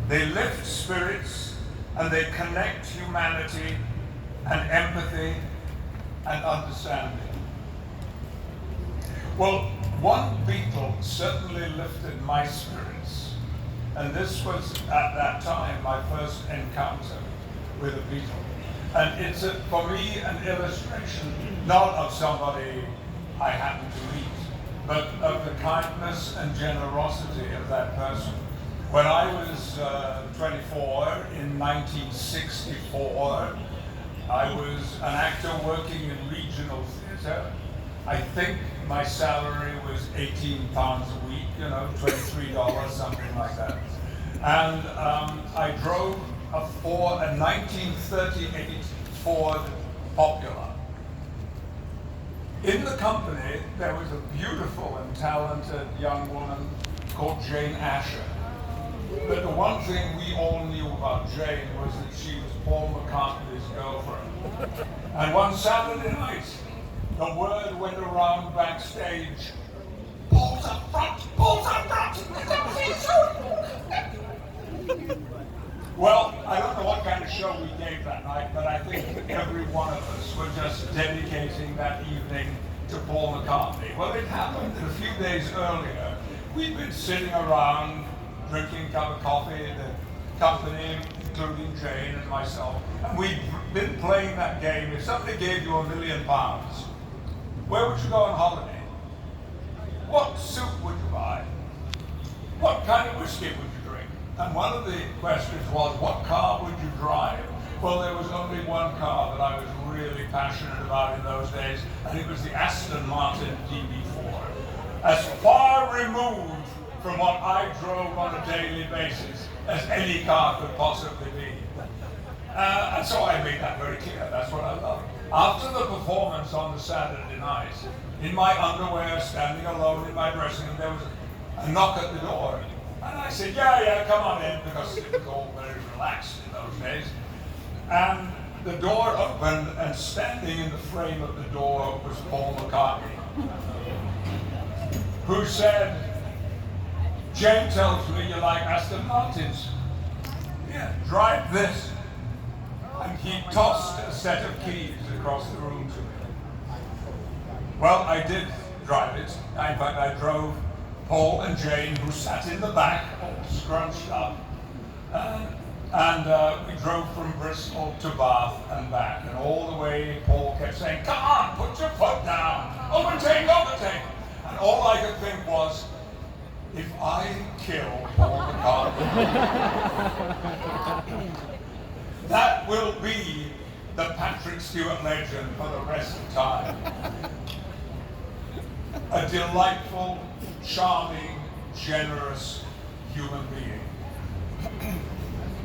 They lift spirits and they connect humanity and empathy and understanding. Well, one Beatle certainly lifted my spirits, and this was at that time my first encounter with a Beatle. And it's, for me, an illustration not of somebody I happen to meet, but of the kindness and generosity of that person. When I was 24 in 1964, I was an actor working in regional theatre. I think my salary was £18 a week, $23, something like that. And I drove a 1938 Ford Popular. In the company, there was a beautiful and talented young woman called Jane Asher. But the one thing we all knew about Jane was that she was Paul McCartney's girlfriend. And one Saturday night, the word went around backstage, "Paul's up front! Paul's up front!" Well, I don't know what kind of show we gave that night, but I think every one of us were just dedicating that evening to Paul McCartney. Well, it happened that a few days earlier, we'd been sitting around drinking a cup of coffee in the company, including Jane and myself, and we'd been playing that game. If somebody gave you £1 million, where would you go on holiday? What suit would you buy? What kind of whiskey would you drink? And one of the questions was, what car would you drive? Well, there was only one car that I was really passionate about in those days, and it was the Aston Martin DB4. As far removed from what I drove on a daily basis as any car could possibly be. And so I made that very clear. That's what I love. After the performance on the Saturday night, in my underwear, standing alone in my dressing room, there was a knock at the door. And I said, yeah, come on in, because it was all very relaxed in those days. And the door opened, and standing in the frame of the door was Paul McCartney, who said, "Jane tells me you like Aston Martins. Yeah, drive this." And he tossed a set of keys across the room to me. Well, I did drive it. In fact, I drove Paul and Jane, who sat in the back, all scrunched up, and we drove from Bristol to Bath and back. And all the way, Paul kept saying, "Come on, put your foot down, overtake, overtake." And all I could think was, if I kill Paul McCartney, that will be the Patrick Stewart legend for the rest of time. A delightful, charming, generous human being.